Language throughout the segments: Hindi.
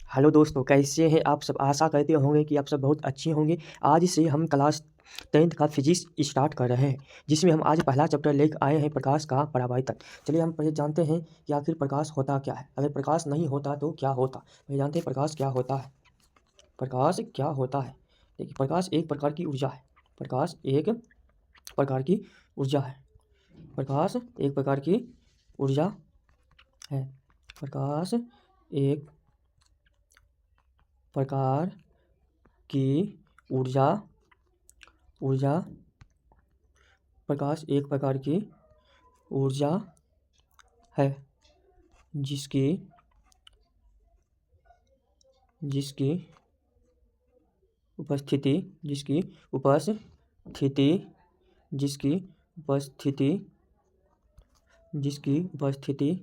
हेलो दोस्तों, कैसे हैं आप सब। आशा करते होंगे कि आप सब बहुत अच्छे होंगे। आज से हम क्लास 10th का फिजिक्स स्टार्ट कर रहे हैं, जिसमें हम आज पहला चैप्टर लेकर आए हैं, प्रकाश का परावर्तन। चलिए हम पहले जानते हैं कि आखिर प्रकाश होता क्या है। अगर प्रकाश नहीं होता तो क्या होता। पहले जानते हैं प्रकाश क्या होता है। प्रकाश क्या होता है। देखिए, प्रकाश एक प्रकार की ऊर्जा है। प्रकाश एक प्रकार की ऊर्जा है। प्रकाश एक प्रकार की ऊर्जा है। प्रकाश एक प्रकार की ऊर्जा ऊर्जा प्रकाश एक प्रकार की ऊर्जा है, जिसकी जिसकी उपस्थिति जिसकी उपस्थिति जिसकी उपस्थिति जिसकी उपस्थिति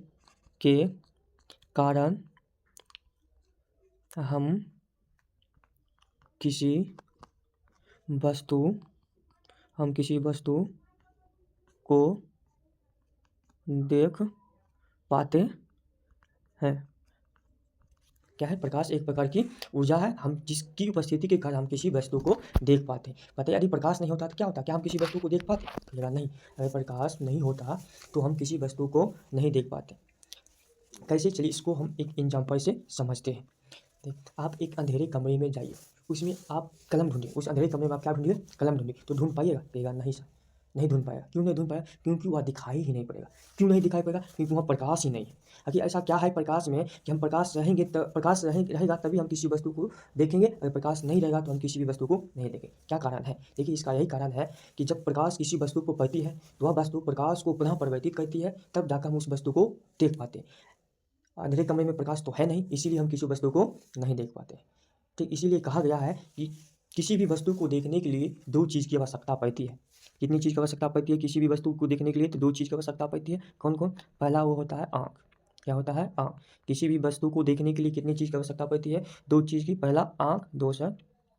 के कारण हम किसी वस्तु को देख पाते हैं। क्या है, प्रकाश एक प्रकार की ऊर्जा है, हम जिसकी उपस्थिति के कारण हम किसी वस्तु को देख पाते हैं। पता है, यदि प्रकाश नहीं होता तो क्या होता, क्या हम किसी वस्तु को देख पाते? कहिएगा नहीं। अगर प्रकाश नहीं होता तो हम किसी वस्तु को नहीं देख पाते। कैसे, चलिए इसको हम एक एग्जाम्पल से समझते हैं। देख, आप एक अंधेरे कमरे में जाइए, उसमें आप कलम ढूंढिए। उस अंधेरे कमरे में आप क्या ढूंढिए? कलम ढूंढिए। तो ढूंढ पाइएगा? कहेगा नहीं सर, नहीं ढूंढ पाएगा। क्यों नहीं ढूंढ पाएगा? क्योंकि वह दिखाई ही नहीं पड़ेगा। क्यों नहीं दिखाई पड़ेगा? क्योंकि वहाँ प्रकाश ही नहीं है। आखिर ऐसा क्या है प्रकाश में कि हम प्रकाश रहेंगे तो रहेगा तभी हम किसी वस्तु को देखेंगे। अगर प्रकाश नहीं रहेगा तो हम किसी भी वस्तु को नहीं देखेंगे। क्या कारण है? देखिए, इसका यही कारण है कि जब प्रकाश किसी वस्तु को पड़ती है तो वह वस्तु प्रकाश को पुनः परिवर्तित करती है, तब जाकर हम उस वस्तु को देख पाते हैं। अंधेरे कमरे में प्रकाश तो है नहीं, इसीलिए हम किसी वस्तु को नहीं देख पाते। ठीक इसीलिए कहा गया है कि किसी भी वस्तु को देखने के लिए दो चीज़ की आवश्यकता पड़ती है। कितनी चीज़ की आवश्यकता पड़ती है किसी भी वस्तु को देखने के लिए? तो दो चीज़ की आवश्यकता पड़ती है। कौन कौन? पहला वो होता है आँख। क्या होता है? आँख। किसी भी वस्तु को देखने के लिए कितनी चीज़ की आवश्यकता पड़ती है? दो चीज़ की। पहला आँख, दूसरा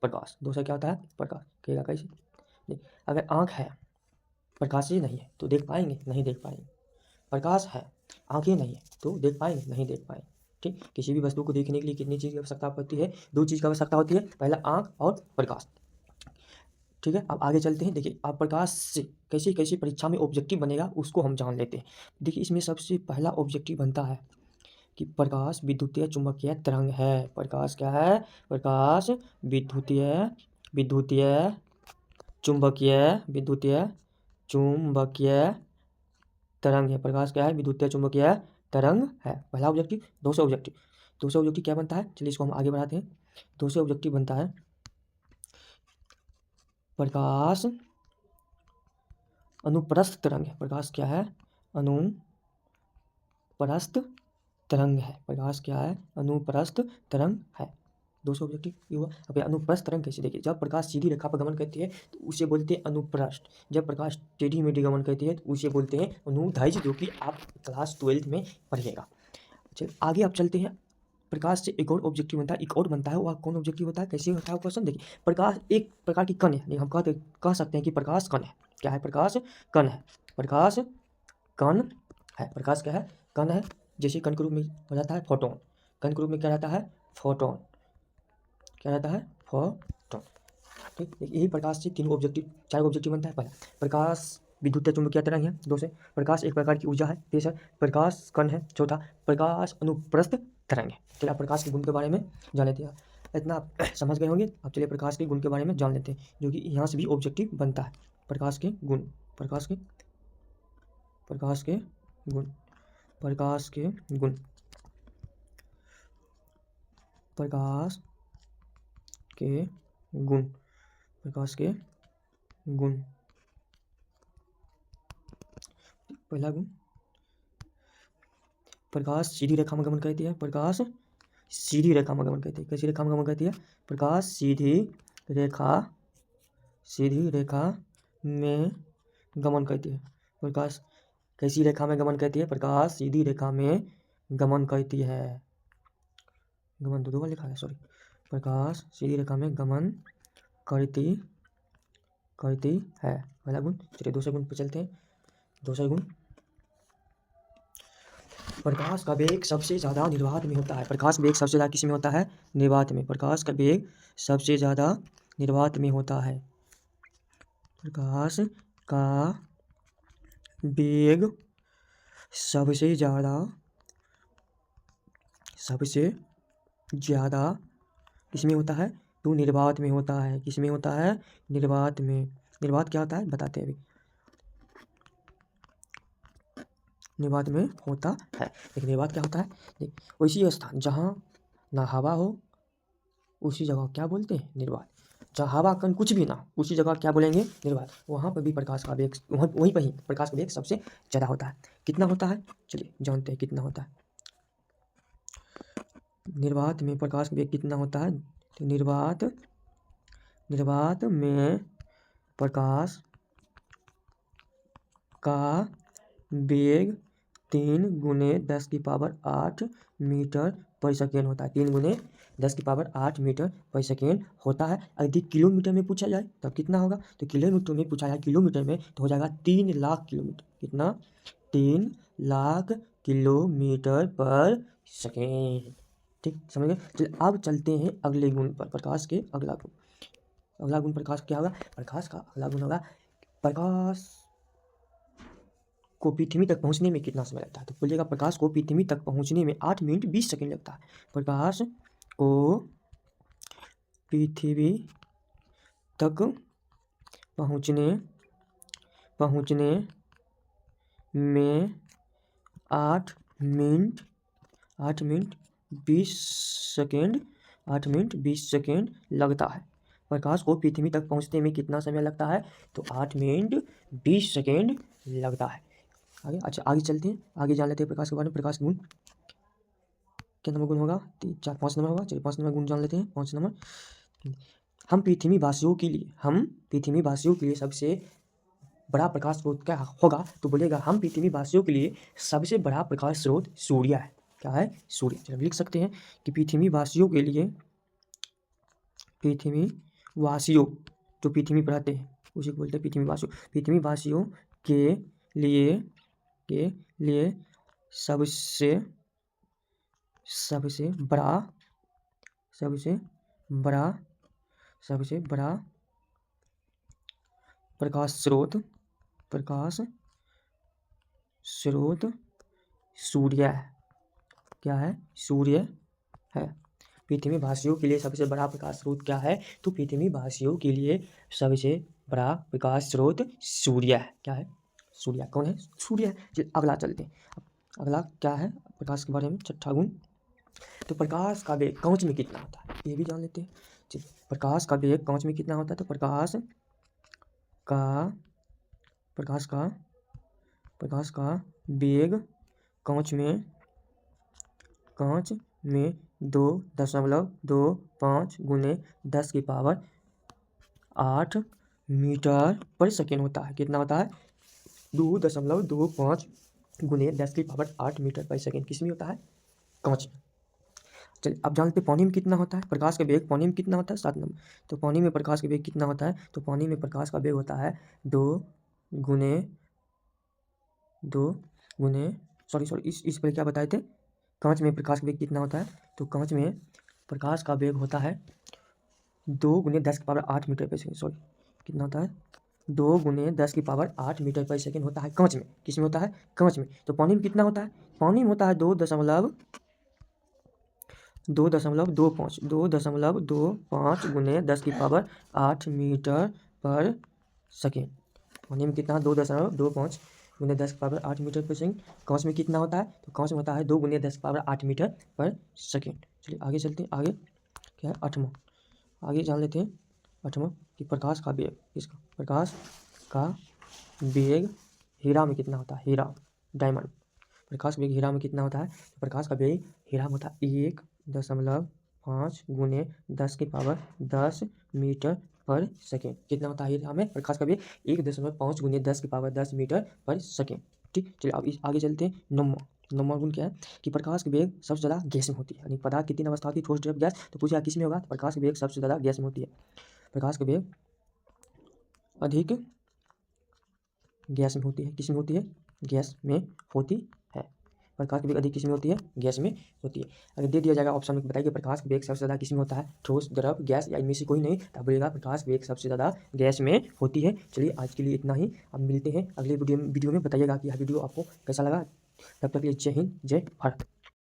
प्रकाश। दूसरा क्या होता है? प्रकाश। कहेगा कैसे? देख, अगर आँख है, प्रकाश ही नहीं है तो देख पाएंगे? नहीं देख पाएंगे। प्रकाश है, आँखें नहीं है तो देख पाएंगे? नहीं देख पाएंगे। ठीक, किसी भी वस्तु को देखने के लिए कितनी चीज़ की आवश्यकता पड़ती है? दो चीज़ की आवश्यकता होती है, पहला आँख और प्रकाश। ठीक है, अब आगे चलते हैं। देखिए, अब प्रकाश से कैसे कैसे परीक्षा में ऑब्जेक्टिव बनेगा उसको हम जान लेते हैं। देखिए, इसमें सबसे पहला ऑब्जेक्टिव बनता है कि प्रकाश विद्युतीय चुम्बकीय तरंग है। प्रकाश क्या है? प्रकाश विद्युतीय विद्युतीय विद्युतीय चुम्बकीय तरंग है। प्रकाश क्या है? विद्युतीय चुम्बकीय तरंग है। पहला ऑब्जेक्टिव। दूसरा ऑब्जेक्टिव क्या बनता है? चलिए इसको हम आगे बढ़ाते हैं। दूसरा ऑब्जेक्टिव बनता है प्रकाश अनुप्रस्थ तरंग है। प्रकाश क्या है? अनुप्रस्थ तरंग है। प्रकाश क्या है? अनुप्रस्थ तरंग है। दूसरा ऑब्जेक्टिव ये हुआ। अब अनुप्रस्थ तरंग कैसे? देखिए, जब प्रकाश सीधी रेखा पर गमन करती है तो उसे बोलते हैं अनुप्रस्थ। जब प्रकाश टेढ़ी मेढ़ी गमन करती है तो उसे बोलते हैं अनुदैर्ध्य, जो कि आप क्लास 12th में पढ़िएगा। चलिए आगे आप चलते हैं। प्रकाश से एक और ऑब्जेक्टिव बनता है, एक और बनता है। वह कौन ऑब्जेक्टिव होता है? कैसे होता है क्वेश्चन? देखिए, प्रकाश एक प्रकार की कण है। हम कह सकते हैं कि प्रकाश कण है। क्या है? प्रकाश कण है। प्रकाश कण है। प्रकाश क्या है? कण है। जैसे कण के रूप में हो जाता है फोटोन। कण के रूप में क्या रहता है? फोटोन। क्या रहता है? फोटोन। ठीक, यही प्रकाश से तीन ऑब्जेक्टिव, चार ऑब्जेक्टिव बनता है। पहला, प्रकाश विद्युतीय चुम्बकीय तरंग है। दूसरे, प्रकाश एक प्रकार की ऊर्जा है। तीसरा, प्रकाश कण है। चौथा, प्रकाश अनुप्रस्थ तरंग है। चलिए आप प्रकाश के गुण के बारे में जान लेते हैं। इतना आप समझ गए होंगे। अब चलिए प्रकाश के गुण के बारे में जान लेते हैं, जो कि यहाँ से भी ऑब्जेक्टिव बनता है। प्रकाश के गुण। प्रकाश के गुण। प्रकाश के गुण। प्रकाश के गुण। प्रकाश के गुण। पहला गुण, प्रकाश सीधी रेखा में गमन करती है। प्रकाश सीधी रेखा में गमन करती है। कैसी रेखा में गमन करती है? प्रकाश सीधी रेखा में गमन करती है। प्रकाश कैसी रेखा में गमन करती है? प्रकाश सीधी रेखा में गमन करती है। गमन दो बार लिखा है, सॉरी। प्रकाश सीधी रेखा में गमन करती है। पहला गुण। चलिए दूसरे गुण पर चलते हैं। दूसरा गुण, प्रकाश का वेग सबसे ज़्यादा निर्वात में होता है। प्रकाश वेग सबसे ज़्यादा किस में होता है? निर्वात में। प्रकाश का वेग सबसे ज़्यादा निर्वात में होता है। प्रकाश का वेग सबसे ज़्यादा किस में होता है? तो निर्वात में होता है। किस में होता है? निर्वात में। निर्वात क्या होता है बताते हैं अभी। निर्वात में होता है। लेकिन निर्वात क्या होता है? वैसी स्थान जहाँ ना हवा हो उसी जगह क्या बोलते हैं? निर्वात। जहाँ हवा कण कुछ भी ना उसी जगह क्या बोलेंगे? निर्वात। वहाँ पर भी प्रकाश का वेग वहीं पर ही प्रकाश का वेग सबसे ज़्यादा होता है। कितना होता है? चलिए जानते हैं कितना होता है। निर्वात में प्रकाश का वेग कितना होता है? तो निर्वात में प्रकाश का वेग 3 × 10⁸ मीटर पर सेकेंड होता है। 3 × 10⁸ मीटर पर सेकेंड होता है। यदि किलोमीटर में पूछा जाए तब कितना होगा? तो किलोमीटर में पूछा जाए किलोमीटर में तो हो जाएगा 3 लाख किलोमीटर। कितना? 3 लाख किलोमीटर पर सेकेंड। ठीक समझ गए? चलिए अब चलते हैं अगले गुण पर। प्रकाश के अगला गुण प्रकाश क्या होगा? प्रकाश का अगला गुण होगा प्रकाश को पृथ्वी तक पहुंचने में कितना समय लगता है? तो बोलिएगा प्रकाश को पृथ्वी तक पहुंचने में 8 मिनट 20 सेकंड लगता है। प्रकाश को पृथ्वी तक पहुंचने में 8 मिनट 20 सेकंड लगता है। प्रकाश को पृथ्वी तक पहुंचने में कितना समय लगता है? तो 8 मिनट 20 सेकंड लगता है। आगे अच्छा आगे चलते हैं। आगे जान लेते हैं प्रकाश के बारे में। प्रकाश गुण क्या नंबर गुण होगा? 3 4 5 नंबर होगा। चलिए 5 नंबर गुण जान लेते हैं। 5 नंबर हम पृथ्वी वासियों के लिए सबसे बड़ा प्रकाश स्रोत क्या होगा? तो बोलेगा हम पृथ्वी वासियों के लिए सबसे बड़ा प्रकाश स्रोत सूर्य है। क्या है? सूर्य। चलिए लिख सकते हैं कि पृथ्वी वासियों जो पृथ्वी पर रहते हैं उसी को बोलते हैं पृथ्वी वासियों के लिए सबसे बड़ा प्रकाश स्रोत सूर्य है। क्या है? सूर्य है। पृथ्वी वासियों के लिए सबसे बड़ा प्रकाश स्रोत क्या है? तो पृथ्वी वासियों के लिए सबसे बड़ा प्रकाश स्रोत सूर्य है। क्या है? सूर्य। कौन है? सूर्य है। चलिए अगला चलते हैं। अगला क्या है प्रकाश के बारे में? छठा गुण। तो प्रकाश का वेग कांच में कितना होता है? ये भी जान लेते हैं। चलिए प्रकाश का वेग कांच में कितना होता है? तो प्रकाश का वेग कांच में 2.25 × 10⁸ मीटर पर सेकेंड होता है। कितना होता है? 2.25 × 10⁸ मीटर पर सेकेंड किस में होता है? कांच में। चलिए अब जानते हैं पानी में कितना होता है? प्रकाश का वेग पानी में कितना होता है? 7 नंबर। तो पानी में प्रकाश का वेग कितना होता है? तो पानी में प्रकाश का वेग होता है 2 सॉरी इस पर क्या बताए थे? कांच में प्रकाश का वेग कितना होता है? तो कांच में प्रकाश का वेग होता है 2 × 10⁸ मीटर पर सेकेंड। सॉरी कितना होता है? 2 × 10⁸ मीटर पर सेकेंड होता है कांच में। किस में होता है? कांच में। तो पानी में कितना होता है? पानी में होता है 2.25 × 10⁸ मीटर पर सेकेंड। पानी में कितना? 2.25 × 10⁸ मीटर पर सेकेंड। कांच में कितना होता है? तो कांच में होता है 2 × 10⁸ मीटर पर सेकेंड। चलिए आगे चलते हैं। आगे क्या है? 8वां। आगे जान लेते हैं 8वां कि प्रकाश का वेग किसका? प्रकाश का वेग हीरा में कितना होता है? हीरा डायमंड। प्रकाश का वेग हीरा में कितना होता है? तो प्रकाश का वेग हीरा में होता है 1.5 × 10⁻10 मीटर पर सेकेंड। कितना होता है हीरा में प्रकाश का वेग? 1.5 × 10⁻10 मीटर पर सेकेंड। ठीक। चलिए अब आगे चलते हैं। नंबर गुण क्या है? कि प्रकाश के वेग सबसे ज़्यादा गैस में होती है। यानी पदार्थ की 3 अवस्था होती है, ठोस, द्रव, गैस। तो पूछा किस में होगा? तो प्रकाश के वेग सबसे ज़्यादा गैस में होती है। प्रकाश के वेग अधिक गैस में होती है। किस में होती है? गैस में होती है। प्रकाश की वेग अधिक किसमें होती है? गैस में होती है। अगर दे दिया जाएगा ऑप्शन में, बताइए प्रकाश की वेग सबसे ज़्यादा किसमें होता है? ठोस, द्रव, गैस या इनमें से कोई नहीं, तब बोलेगा प्रकाश वेग सबसे ज़्यादा गैस में होती है। चलिए आज के लिए इतना ही, अब मिलते हैं अगले वीडियो में। बताइएगा कि यह वीडियो आपको कैसा लगा। तब तक के लिए जय हिंद, जय भारत।